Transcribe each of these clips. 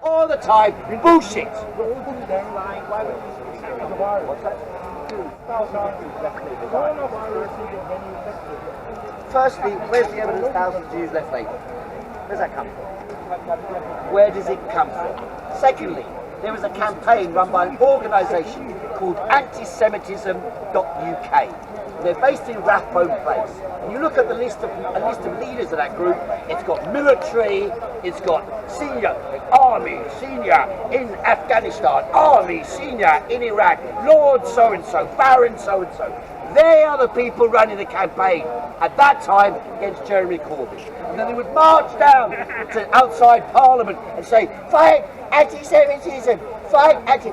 all the time. Bullshit. Firstly, where's the evidence thousands of Jews left later? Where's that come from? Where does it come from? Secondly, there was a campaign run by an organisation called Antisemitism.uk. They're based in Rathbone Place. And you look at the list of leaders of that group, it's got military, it's got senior army, senior in Afghanistan, army, senior in Iraq, Lord so-and-so, Baron so-and-so. They are the people running the campaign at that time against Jeremy Corbyn. And then they would march down to outside Parliament and say, fight anti-Semitism, fight anti...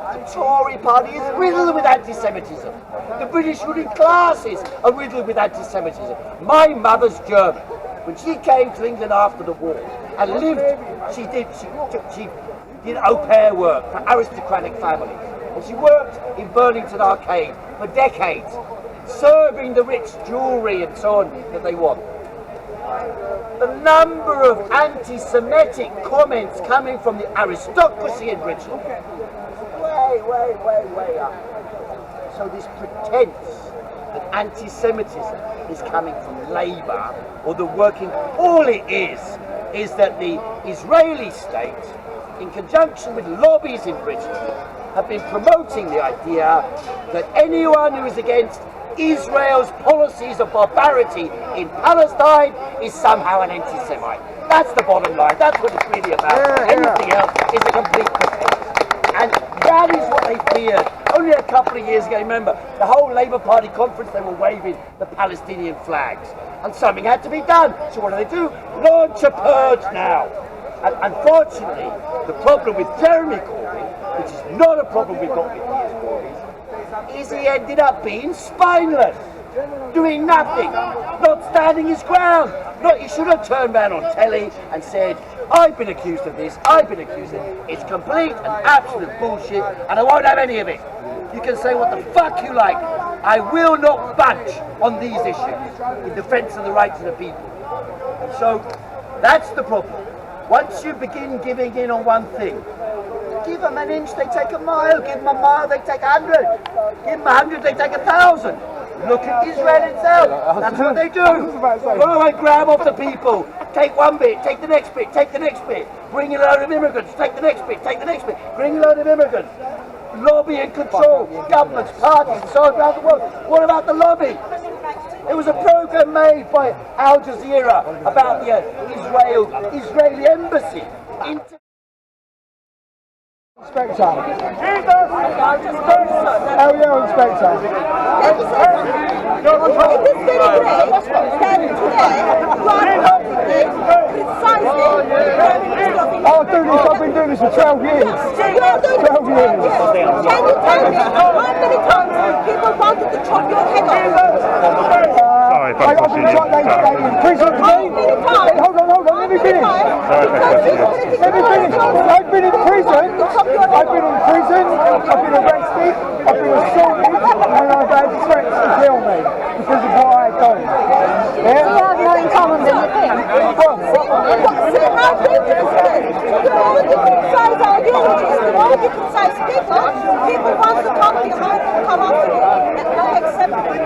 The Tory party is riddled with anti-Semitism. The British ruling classes are riddled with anti-Semitism. My mother's German. When she came to England after the war and lived, she did au pair work for aristocratic families. And she worked in Burlington Arcade for decades, serving the rich jewellery and so on that they want. The number of anti-Semitic comments coming from the aristocracy in Britain, way up. So this pretense that anti-Semitism is coming from Labour or the working, all it is that the Israeli state, in conjunction with lobbies in Britain, have been promoting the idea that anyone who is against Israel's policies of barbarity in Palestine is somehow an anti-Semite. That's the bottom line. That's what it's really about. Anything else is a complete pretense. And that is what they feared. Only a couple of years ago, remember, the whole Labour Party conference, they were waving the Palestinian flags. And something had to be done. So what do? Launch a purge now. And unfortunately, the problem with Jeremy Corbyn, which is not a problem we've got with Piers Morgan, is he ended up being spineless, doing nothing, not standing his ground. He should have turned around on telly and said, I've been accused of this, I've been accused of it. It's complete and absolute bullshit, and I won't have any of it. You can say what the fuck you like. I will not budge on these issues in defence of the rights of the people. So that's the problem. Once you begin giving in on one thing, give them an inch, they take a mile. Give them a mile, they take 100. Give them 100, they take 1,000. Look at Israel itself. That's what they do. Go and grab off the people. Take one bit, take the next bit, take the next bit. Bring a load of immigrants, take the next bit, take the next bit. Bring a load of immigrants. Lobby and control, governments, parties, and so on around the world. What about the lobby? There was a program made by Al Jazeera about the Israeli embassy. Inspector. How are you, Inspector? It is very great that today you are criticizing I've been doing this for 12 years. 12 years. Can you tell me how many times people wanted to chop your head off? I've been in prison for me. Hold on, let me finish. Let me finish. I've been in prison. I've been arrested, I've been assaulted, and I've had threats to kill me because of what I've done. Yeah? You have no in common than you think. See how dangerous it is. The moment you criticize ideologies, the moment you criticize people want to come behind and come after you. That's not acceptable.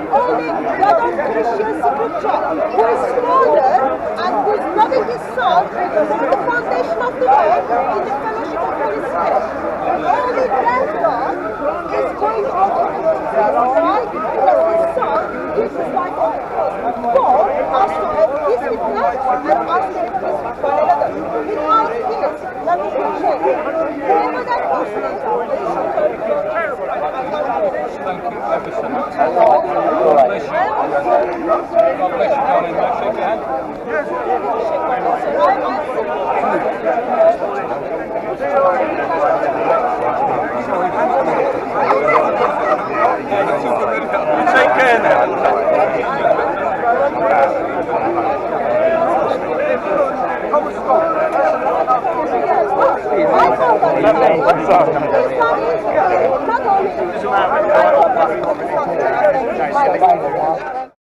Only Yadam Christian scripture who is stronger and who is loving his son for the foundation of the world in the fellowship of Holy Spirit. Only that God is going to why? Because his son gives his life on the cross. God has to have peace with us and us to have peace with one another. Without peace, nothing will change. Whoever that person is, they should turn to God. Thank you ever so much. God bless you. God bless you, darling. May I shake your hand? Take care now. Come on, stop. Not only